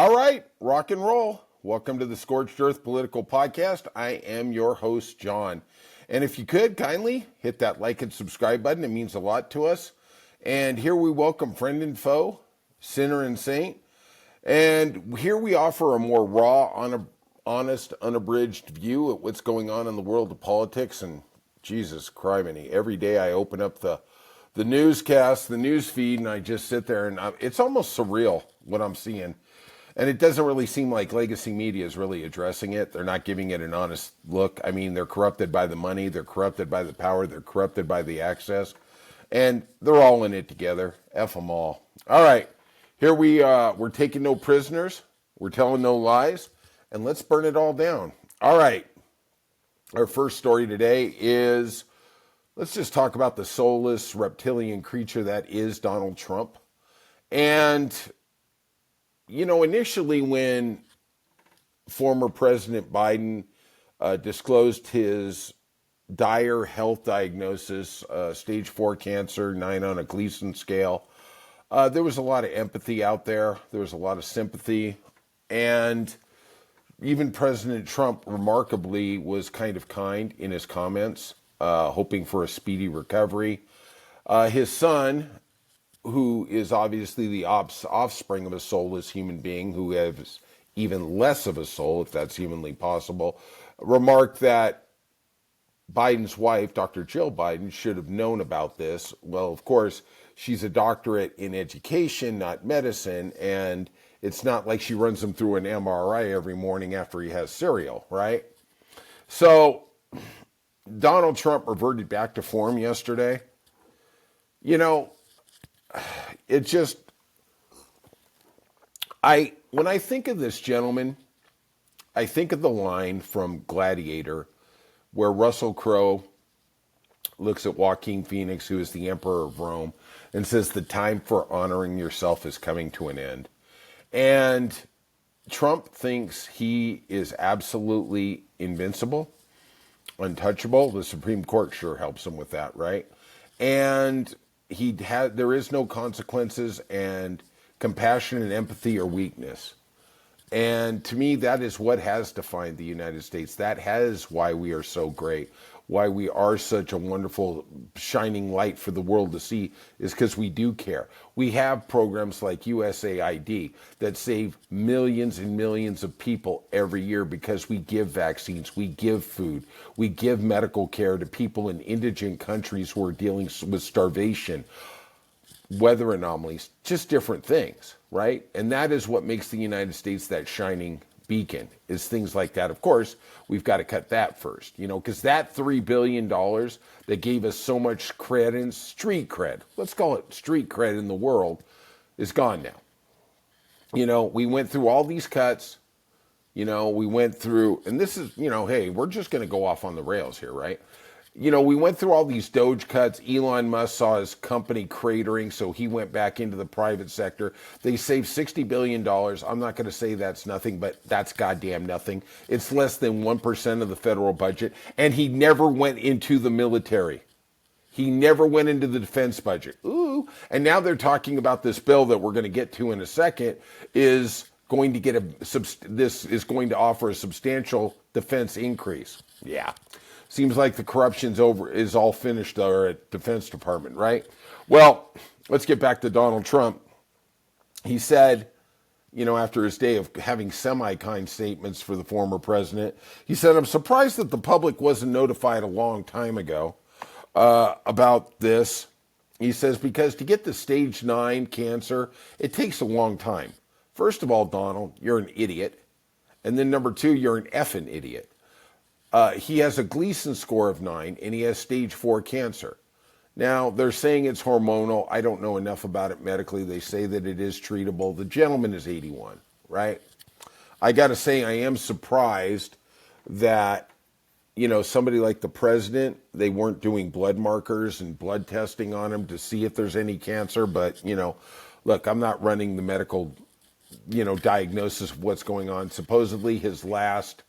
All right, rock and roll. Welcome to the Scorched Earth Political Podcast. I am your host, John. And if you could, kindly hit that like and subscribe button. It means a lot to us. And here we welcome friend and foe, sinner and saint. And here we offer a more raw, honest, unabridged view at what's going on in the world of politics. And Jesus criminy, every day I open up the newscast, the news feed, and I just sit there and it's almost surreal what I'm seeing. And it doesn't really seem like legacy media is really addressing it. They're not giving it an honest look. I mean, they're corrupted by the money. They're corrupted by the power. They're corrupted by the access. And they're all in it together. F them all. All right. Here we're taking no prisoners. We're telling no lies. And let's burn it all down. All right. Our first story today is, let's just talk about the soulless reptilian creature that is Donald Trump. And you know, initially when former President Biden disclosed his dire health diagnosis, stage 4 cancer, 9 on a Gleason scale, there was a lot of empathy out there. There was a lot of sympathy. And even President Trump, remarkably, was kind of kind in his comments, hoping for a speedy recovery. His son, who is obviously the offspring of a soulless human being who has even less of a soul, if that's humanly possible, remarked that Biden's wife, Dr. Jill Biden, should have known about this. Well, of course, she's a doctorate in education, not medicine, and it's not like she runs him through an MRI every morning after he has cereal, right? So Donald Trump reverted back to form yesterday. You know, it just, when I think of this gentleman, I think of the line from Gladiator where Russell Crowe looks at Joaquin Phoenix, who is the emperor of Rome, and says the time for honoring yourself is coming to an end. And Trump thinks he is absolutely invincible, untouchable. The Supreme Court sure helps him with that, right? And there is no consequences, and compassion and empathy are weakness. And to me, that is what has defined the United States. That is why we are so great, why we are such a wonderful shining light for the world to see, is because we do care. We have programs like USAID that save millions and millions of people every year because we give vaccines, we give food, we give medical care to people in indigent countries who are dealing with starvation, weather anomalies, just different things, right? And that is what makes the United States that shining beacon, is things like that. Of course, we've got to cut that first, you know, because that $3 billion that gave us so much cred and street cred, let's call it street cred in the world, is gone now. You know, we went through all these cuts, you know, we went through, and this is, you know, hey, we're just going to go off on the rails here, right? You know, we went through all these Doge cuts. Elon Musk saw his company cratering, so he went back into the private sector. They saved $60 billion. I'm not going to say that's nothing, but that's goddamn nothing. It's less than 1% of the federal budget. And he never went into the military. He never went into the defense budget. Ooh. And now they're talking about this bill that we're going to get to in a second is going to get this is going to offer a substantial defense increase. Yeah. Seems like the corruption's is all finished there at Defense Department, right? Well, let's get back to Donald Trump. He said, you know, after his day of having semi-kind statements for the former president, he said, I'm surprised that the public wasn't notified a long time ago about this. He says, because to get to stage 9 cancer, it takes a long time. First of all, Donald, you're an idiot. And then number 2, you're an effing idiot. He has a Gleason score of 9, and he has stage 4 cancer. Now, they're saying it's hormonal. I don't know enough about it medically. They say that it is treatable. The gentleman is 81, right? I got to say, I am surprised that, you know, somebody like the president, they weren't doing blood markers and blood testing on him to see if there's any cancer. But, you know, look, I'm not running the medical, you know, diagnosis of what's going on. Supposedly his last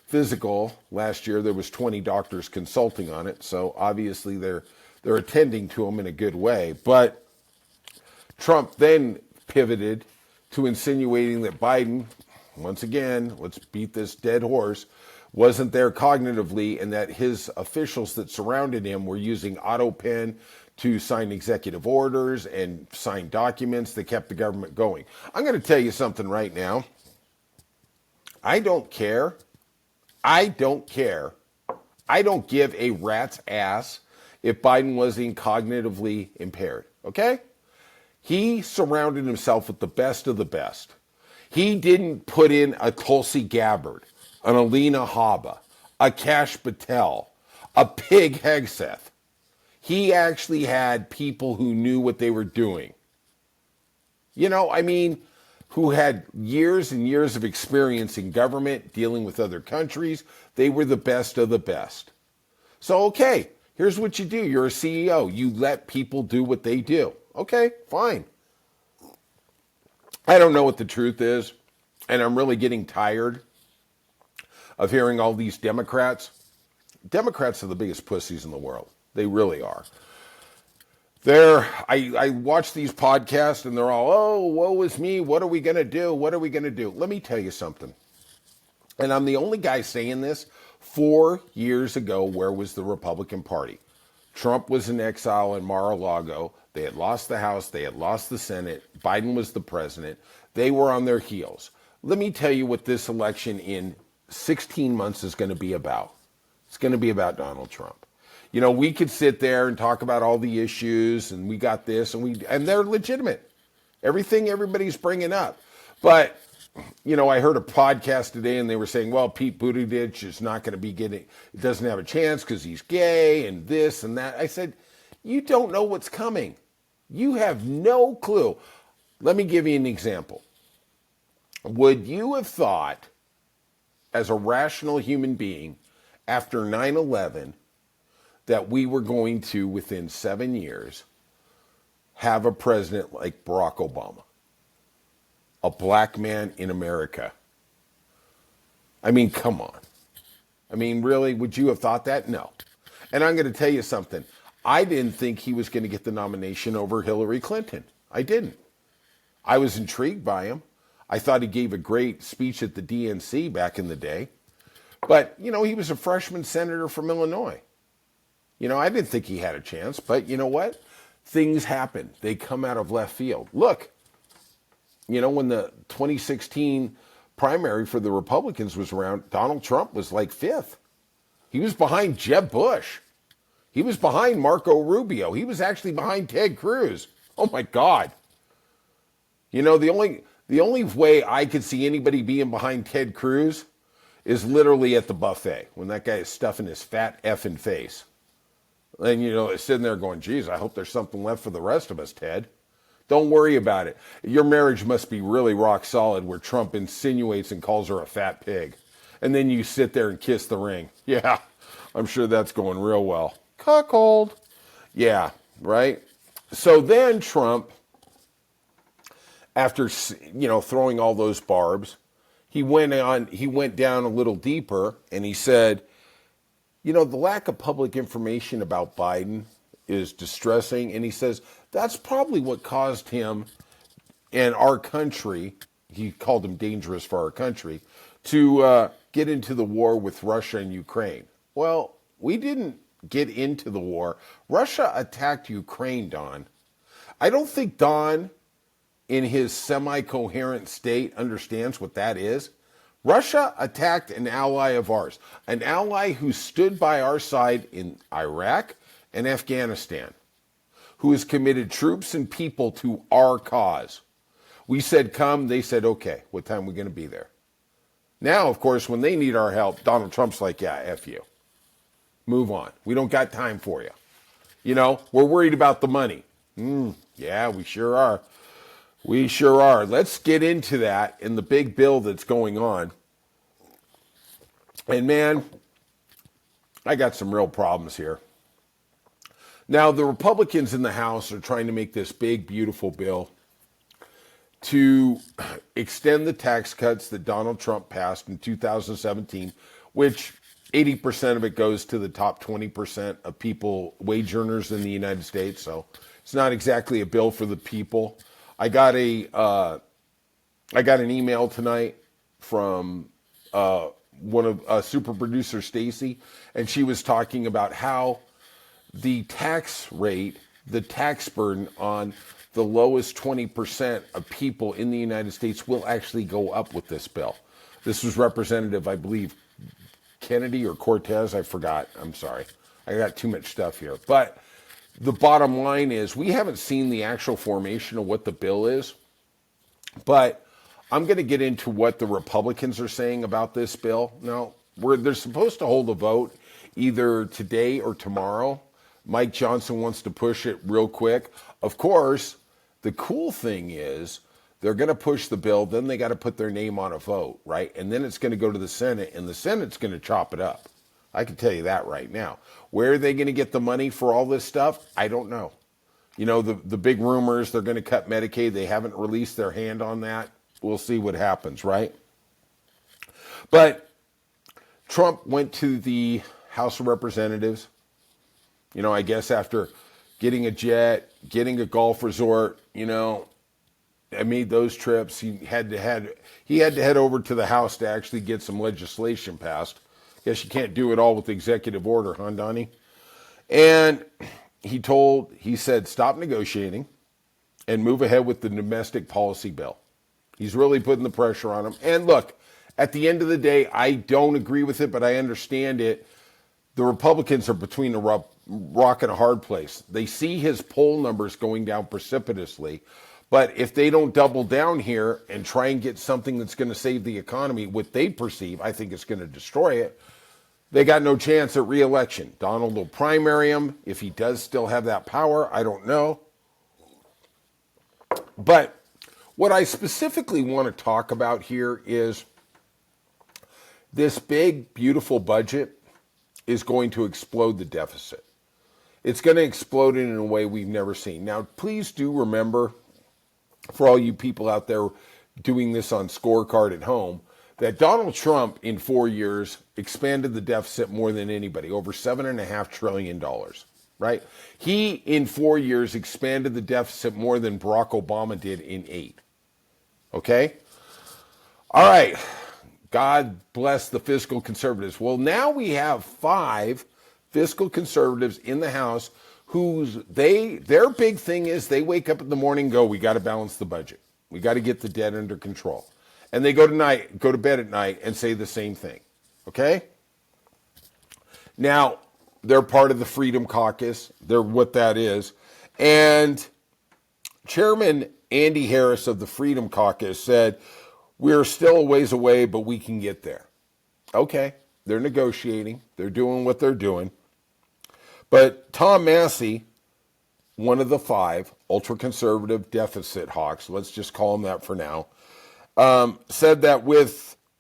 physical last year, there was 20 doctors consulting on it. So obviously they're attending to him in a good way. But Trump then pivoted to insinuating that Biden, once again, let's beat this dead horse, wasn't there cognitively, and that his officials that surrounded him were using auto pen to sign executive orders and sign documents that kept the government going. I'm going to tell you something right now. I don't care. I don't care. I don't give a rat's ass if Biden was cognitively impaired, okay? He surrounded himself with the best of the best. He didn't put in a Tulsi Gabbard, an Alina Habba, a Kash Patel, a Pig Hegseth. He actually had people who knew what they were doing. You know, I mean, who had years and years of experience in government, dealing with other countries. They were the best of the best. So, okay, here's what you do. You're a CEO. You let people do what they do. Okay, fine. I don't know what the truth is, and I'm really getting tired of hearing all these Democrats. Democrats are the biggest pussies in the world. They really are. I watch these podcasts and they're all, oh, woe is me. What are we going to do? What are we going to do? Let me tell you something. And I'm the only guy saying this. 4 years ago, where was the Republican Party? Trump was in exile in Mar-a-Lago. They had lost the House. They had lost the Senate. Biden was the president. They were on their heels. Let me tell you what this election in 16 months is going to be about. It's going to be about Donald Trump. You know, we could sit there and talk about all the issues, and we got this, and they're legitimate. Everything everybody's bringing up. But, you know, I heard a podcast today, and they were saying, well, Pete Buttigieg is not going to be getting, doesn't have a chance because he's gay and this and that. I said, you don't know what's coming. You have no clue. Let me give you an example. Would you have thought, as a rational human being, after 9/11, that we were going to, within 7 years, have a president like Barack Obama, a black man in America? I mean, come on. I mean, really, would you have thought that? No. And I'm going to tell you something. I didn't think he was going to get the nomination over Hillary Clinton. I didn't. I was intrigued by him. I thought he gave a great speech at the DNC back in the day. But, you know, he was a freshman senator from Illinois. You know, I didn't think he had a chance, but you know what? Things happen. They come out of left field. Look, you know, when the 2016 primary for the Republicans was around, Donald Trump was like fifth. He was behind Jeb Bush. He was behind Marco Rubio. He was actually behind Ted Cruz. Oh my God. You know, the only way I could see anybody being behind Ted Cruz is literally at the buffet, when that guy is stuffing his fat effing face. And, you know, it's sitting there going, geez, I hope there's something left for the rest of us, Ted. Don't worry about it. Your marriage must be really rock solid, where Trump insinuates and calls her a fat pig. And then you sit there and kiss the ring. Yeah, I'm sure that's going real well. Cuckold. Yeah, right? So then Trump, after, you know, throwing all those barbs, he went down a little deeper, and he said, you know, the lack of public information about Biden is distressing. And he says that's probably what caused him and our country, he called him dangerous for our country, to get into the war with Russia and Ukraine. Well, we didn't get into the war. Russia attacked Ukraine, Don. I don't think Don, in his semi-coherent state, understands what that is. Russia attacked an ally of ours, an ally who stood by our side in Iraq and Afghanistan, who has committed troops and people to our cause. We said come, they said okay. What time are we going to be there? Now, of course, when they need our help, Donald Trump's like, yeah, F you. Move on. We don't got time for you. You know, we're worried about the money. Yeah, we sure are. We sure are. Let's get into that in the big bill that's going on. And man, I got some real problems here. Now, the Republicans in the House are trying to make this big, beautiful bill to extend the tax cuts that Donald Trump passed in 2017, which 80% of it goes to the top 20% of people, wage earners in the United States. So it's not exactly a bill for the people. I got a I got an email tonight from one of super producer Stacy, and she was talking about how the tax rate, the tax burden on the lowest 20% of people in the United States will actually go up with this bill. This was Representative, I believe, Kennedy or Cortez. I forgot. I'm sorry. I got too much stuff here. But the bottom line is we haven't seen the actual formation of what the bill is. But I'm going to get into what the Republicans are saying about this bill. Now, they're supposed to hold a vote either today or tomorrow. Mike Johnson wants to push it real quick. Of course, the cool thing is they're going to push the bill, then they got to put their name on a vote, right? And then it's going to go to the Senate, and the Senate's going to chop it up. I can tell you that right now. Where are they going to get the money for all this stuff? I don't know. You know, the big rumors, they're going to cut Medicaid. They haven't released their hand on that. We'll see what happens, right? But Trump went to the House of Representatives, you know, I guess after getting a jet, getting a golf resort, you know, I made those trips. He had to head over to the House to actually get some legislation passed. Guess you can't do it all with executive order, huh, Donnie? And he said, stop negotiating and move ahead with the domestic policy bill. He's really putting the pressure on him. And look, at the end of the day, I don't agree with it, but I understand it. The Republicans are between a rock and a hard place. They see his poll numbers going down precipitously. But if they don't double down here and try and get something that's going to save the economy, what they perceive, I think it's going to destroy it, they got no chance at re-election. Donald will primary him. If he does still have that power, I don't know. But what I specifically want to talk about here is this big, beautiful budget is going to explode the deficit. It's going to explode it in a way we've never seen. Now, please do remember, for all you people out there doing this on scorecard at home, that Donald Trump in 4 years expanded the deficit more than anybody, over $7.5 trillion, right? He, in 4 years, expanded the deficit more than Barack Obama did in 8. Okay? All right. God bless the fiscal conservatives. Well, now we have 5 fiscal conservatives in the House their big thing is they wake up in the morning and go, we got to balance the budget. We got to get the debt under control. And they go to bed at night and say the same thing. Okay? Now, they're part of the Freedom Caucus. They're what that is. And Chairman Andy Harris of the Freedom Caucus said, we're still a ways away, but we can get there. Okay, they're negotiating. They're doing what they're doing. But Tom Massey, one of the 5 ultra-conservative deficit hawks, let's just call him that for now, said that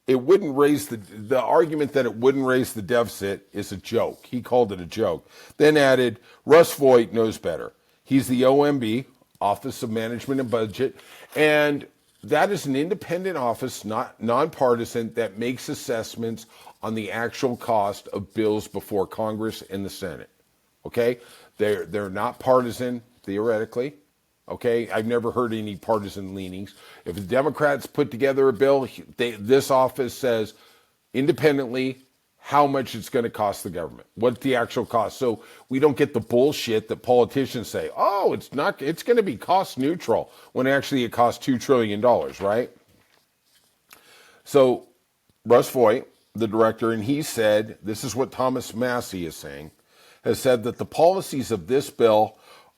it wouldn't raise the argument that it wouldn't raise the deficit is a joke. He called it a joke. Then added, Russ Voigt knows better. He's the OMB, Office of Management and Budget, and that is an independent office, not nonpartisan, that makes assessments on the actual cost of bills before Congress and the Senate. Okay? They're not partisan, theoretically. Okay? I've never heard any partisan leanings. If the Democrats put together a bill, this office says independently how much it's going to cost the government, what's the actual cost. So we don't get the bullshit that politicians say, oh, it's going to be cost neutral, when actually it costs $2 trillion, right? So Russ Voigt, the director, and he said, this is what Thomas Massey is saying, has said that the policies of this bill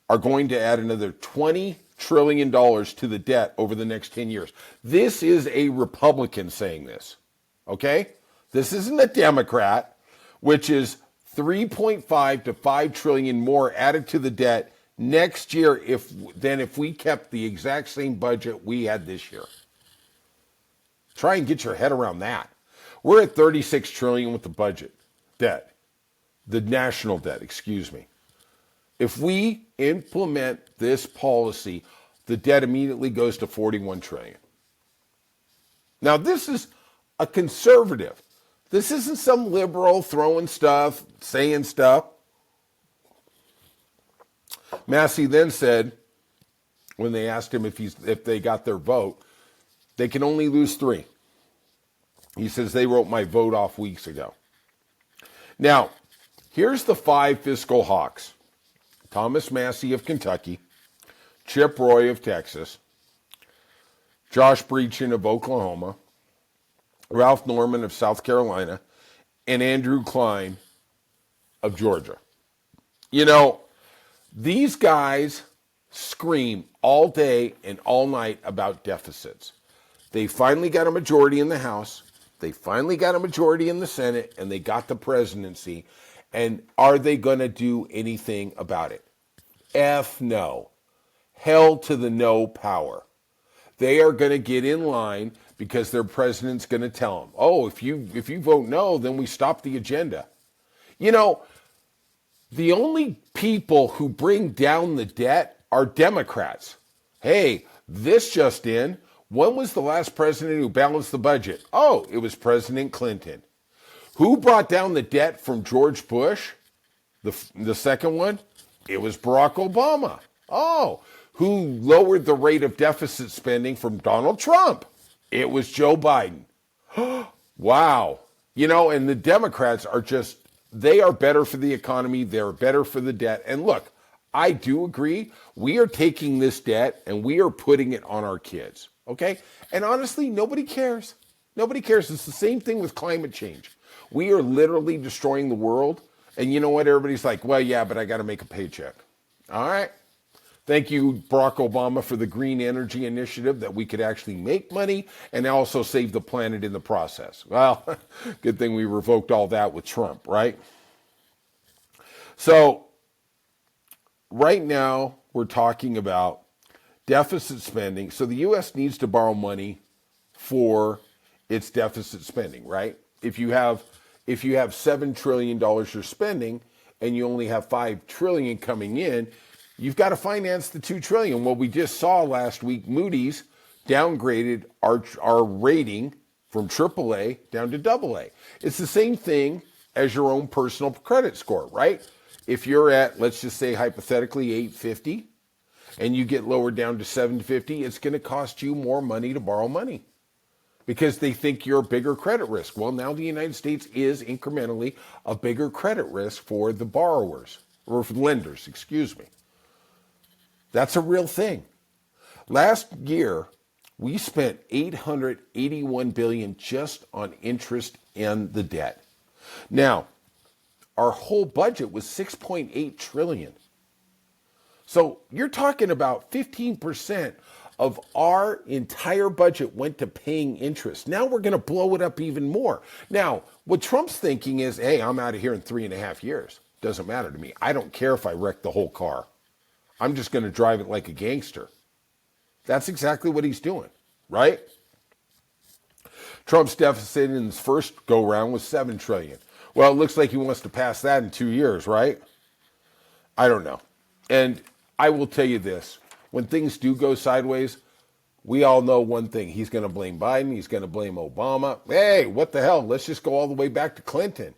are going to add another $20 trillion to the debt over the next 10 years. This is a Republican saying this, okay? This isn't a Democrat, which is 3.5 to 5 trillion more added to the debt next year than if we kept the exact same budget we had this year. Try and get your head around that. We're at 36 trillion with the budget debt. The national debt, excuse me. If we implement this policy, the debt immediately goes to 41 trillion. Now, this is a conservative. This isn't some liberal throwing stuff, saying stuff. Massey then said, when they asked him if they got their vote, They can only lose 3. He says they wrote my vote off weeks ago. Now, here's the 5 fiscal hawks. Thomas Massey of Kentucky, Chip Roy of Texas, Josh Breachin of Oklahoma, Ralph Norman of South Carolina, and Andrew Klein of Georgia. You know, these guys scream all day and all night about deficits. They finally got a majority in the House. They finally got a majority in the Senate, and they got the presidency. And are they going to do anything about it? F no. Hell to the no power. They are going to get in line because their president's going to tell them, oh, if you vote no, then we stop the agenda. You know, the only people who bring down the debt are Democrats. Hey, this just in. When was the last president who balanced the budget? Oh, it was President Clinton. Who brought down the debt from George Bush? The second one? It was Barack Obama. Oh, who lowered the rate of deficit spending from Donald Trump? It was Joe Biden. Wow. You know, and the Democrats are just, they are better for the economy. They're better for the debt. And look, I do agree. We are taking this debt and we are putting it on our kids. Okay? And honestly, nobody cares. Nobody cares. It's the same thing with climate change. We are literally destroying the world. And you know what? Everybody's like, well, yeah, but I got to make a paycheck. All right. Thank you, Barack Obama, for the green energy initiative that we could actually make money and also save the planet in the process. Well, good thing we revoked all that with Trump, right? So right now we're talking about deficit spending. So the U.S. needs to borrow money for its deficit spending, right? If you have $7 trillion you're spending and you only have $5 trillion coming in, you've got to finance the $2 trillion. Well, we just saw last week Moody's downgraded our rating from AAA down to AA. It's the same thing as your own personal credit score, right? If you're at, let's just say hypothetically 850 and you get lowered down to 750, it's going to cost you more money to borrow money because they think you're a bigger credit risk. Well, now the United States is incrementally a bigger credit risk for the borrowers, or for lenders, excuse me. That's a real thing. Last year, we spent $881 billion just on interest in the debt. Now, our whole budget was $6.8 trillion. So you're talking about 15% of our entire budget went to paying interest. Now we're going to blow it up even more. Now, what Trump's thinking is, hey, I'm out of here in 3.5 years. Doesn't matter to me. I don't care if I wreck the whole car. I'm just going to drive it like a gangster. That's exactly what he's doing, right? Trump's deficit in his first go-round was $7 trillion. Well, it looks like he wants to pass that in 2 years, right? I don't know. And I will tell you this. When things do go sideways, we all know one thing. He's going to blame Biden. He's going to blame Obama. Hey, what the hell? Let's just go all the way back to Clinton,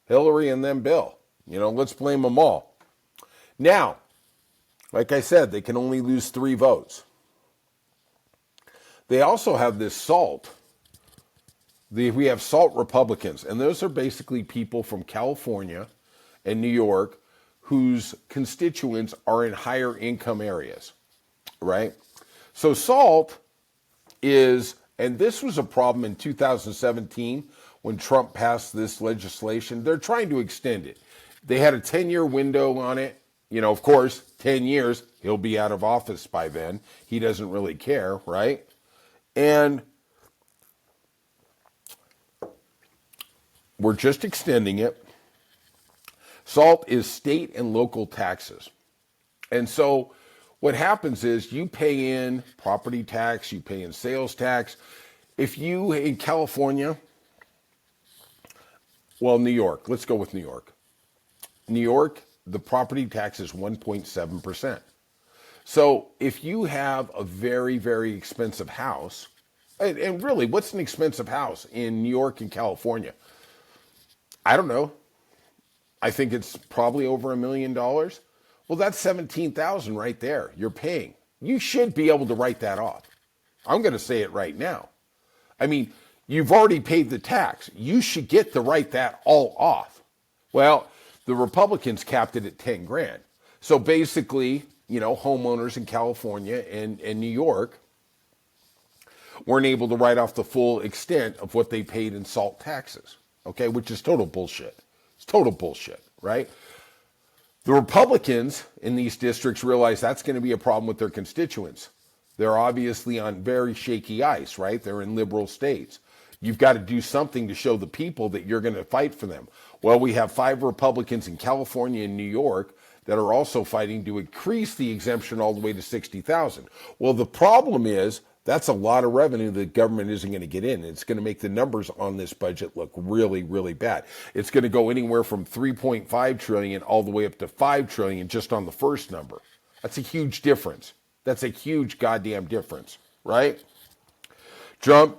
Hillary, and then Bill. You know, let's blame them all. Now, like I said, they can only lose 3 votes. They also have this SALT. We have SALT Republicans, and those are basically people from California and New York whose constituents are in higher income areas, right? So SALT is, and this was a problem in 2017 when Trump passed this legislation. They're trying to extend it. They had a 10-year window on it. You know, of course, 10 years, he'll be out of office by then. He doesn't really care, right? And we're just extending it. SALT is state and local taxes. And so what happens is you pay in property tax, you pay in sales tax. If you, in California, well, New York, let's go with New York. New York, the property tax is 1.7%. So if you have a very, very expensive house, and really, what's an expensive house in New York and California? I don't know. I think it's probably over $1 million. Well, that's $17,000 right there. You're paying. You should be able to write that off. I'm going to say it right now. I mean, you've already paid the tax. You should get to write that all off. Well, the Republicans capped it at 10 grand. So basically, homeowners in California and New York weren't able to write off the full extent of what they paid in SALT taxes, okay, which is total bullshit. It's total bullshit, right? The Republicans in these districts realize that's going to be a problem with their constituents. They're obviously on very shaky ice, right? They're in liberal states. You've got to do something to show the people that you're going to fight for them. Well, we have 5 Republicans in California and New York that are also fighting to increase the exemption all the way to 60,000. Well, the problem is that's a lot of revenue the government isn't going to get in. It's going to make the numbers on this budget look really, really bad. It's going to go anywhere from 3.5 trillion all the way up to 5 trillion just on the first number. That's a huge difference. That's a huge goddamn difference, right? Trump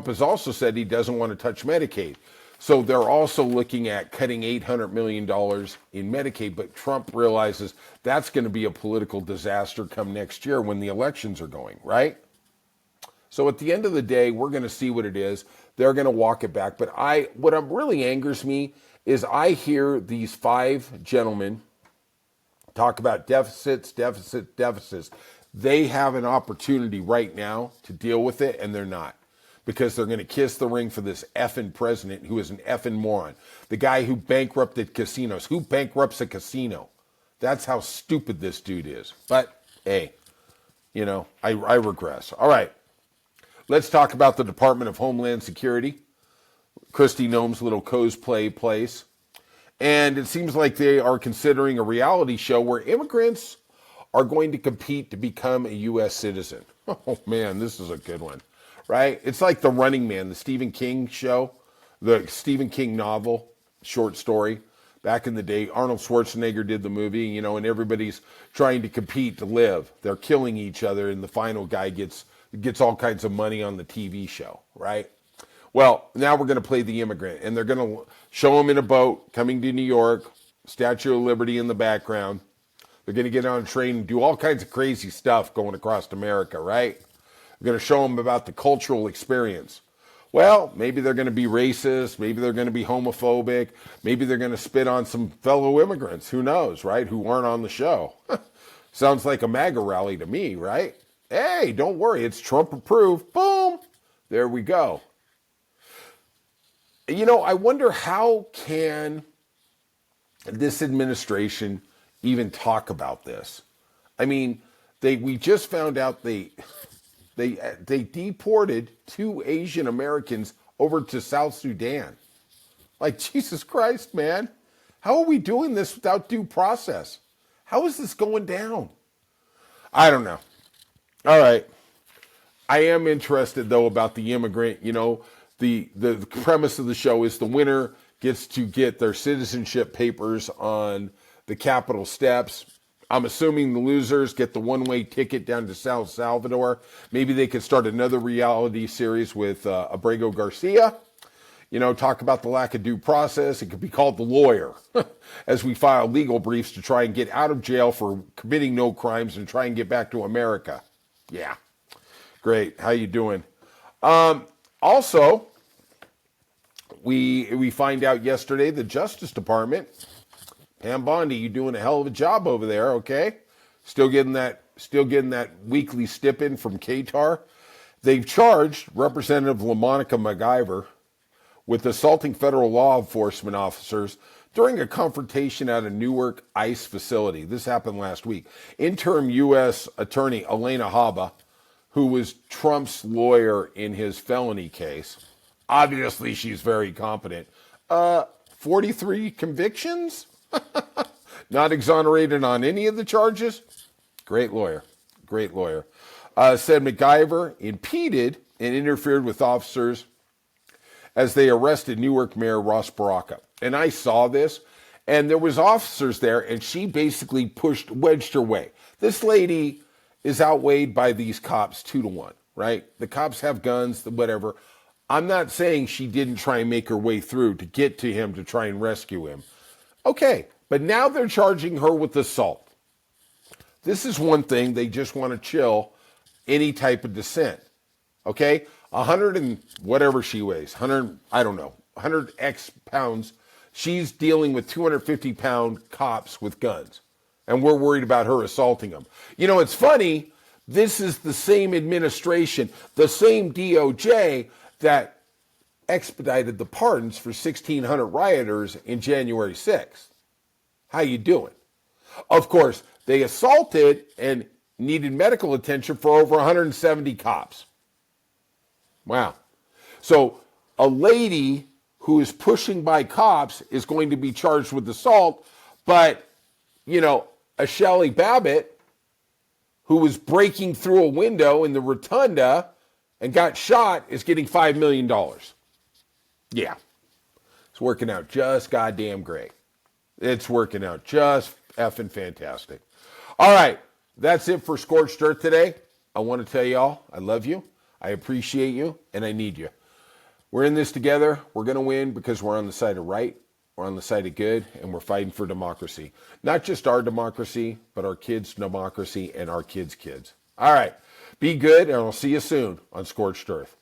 has also said he doesn't want to touch Medicaid. So they're also looking at cutting $800 million in Medicaid, but Trump realizes that's going to be a political disaster come next year when the elections are going, right? So at the end of the day, we're going to see what it is. They're going to walk it back. But what really angers me is I hear these 5 gentlemen talk about deficits. They have an opportunity right now to deal with it, and they're not. Because they're going to kiss the ring for this effing president who is an effing moron. The guy who bankrupted casinos. Who bankrupts a casino? That's how stupid this dude is. But, hey, I regress. All right. Let's talk about the Department of Homeland Security. Kristi Noem's little cosplay place. And it seems like they are considering a reality show where immigrants are going to compete to become a U.S. citizen. Oh, man, this is a good one. Right? It's like The Running Man, the Stephen King show, the Stephen King novel, short story. Back in the day, Arnold Schwarzenegger did the movie, and everybody's trying to compete to live. They're killing each other, and the final guy gets all kinds of money on the TV show, right? Well, now we're going to play the immigrant, and they're going to show him in a boat coming to New York, Statue of Liberty in the background. They're going to get on a train and do all kinds of crazy stuff going across America, right? We're going to show them about the cultural experience. Well, maybe they're going to be racist. Maybe they're going to be homophobic. Maybe they're going to spit on some fellow immigrants. Who knows, right? Who aren't on the show. Sounds like a MAGA rally to me, right? Hey, don't worry. It's Trump approved. Boom. There we go. I wonder how can this administration even talk about this? I mean, we just found out they deported 2 Asian Americans over to South Sudan. Like, Jesus Christ, man. How are we doing this without due process? How is this going down? I don't know. All right. I am interested, though, about the immigrant. The premise of the show is the winner gets to get their citizenship papers on the Capitol steps. I'm assuming the losers get the one-way ticket down to San Salvador. Maybe they could start another reality series with Abrego Garcia. Talk about the lack of due process. It could be called The Lawyer as we file legal briefs to try and get out of jail for committing no crimes and try and get back to America. Yeah. Great. How you doing? Also, we find out yesterday the Justice Department, Pam Bondi, you doing a hell of a job over there, okay? Still getting that weekly stipend from Qatar. They've charged Representative LaMonica MacIver with assaulting federal law enforcement officers during a confrontation at a Newark ICE facility. This happened last week. Interim U.S. Attorney Elena Haba, who was Trump's lawyer in his felony case, obviously she's very competent. 43 convictions? Not exonerated on any of the charges? Great lawyer. Said MacIver impeded and interfered with officers as they arrested Newark Mayor Ross Baraka. And I saw this, and there was officers there, and she basically wedged her way. This lady is outweighed by these cops 2-1, right? The cops have guns, whatever. I'm not saying she didn't try and make her way through to get to him to try and rescue him. Okay, but now they're charging her with assault. This is one thing. They just want to chill any type of dissent. Okay, 100 and whatever she weighs, 100, I don't know, 100 X pounds. She's dealing with 250-pound cops with guns, and we're worried about her assaulting them. You know, it's funny. This is the same administration, the same DOJ that expedited the pardons for 1,600 rioters in January 6th. How you doing? Of course, they assaulted and needed medical attention for over 170 cops. Wow. So a lady who is pushing by cops is going to be charged with assault, but, you know, a Shelley Babbitt who was breaking through a window in the rotunda and got shot is getting $5 million. Yeah. It's working out just goddamn great. It's working out just effing fantastic. All right. That's it for Scorched Earth today. I want to tell y'all I love you, I appreciate you, and I need you. We're in this together. We're going to win because we're on the side of right, we're on the side of good, and we're fighting for democracy. Not just our democracy, but our kids' democracy and our kids' kids. All right. Be good, and I'll see you soon on Scorched Earth.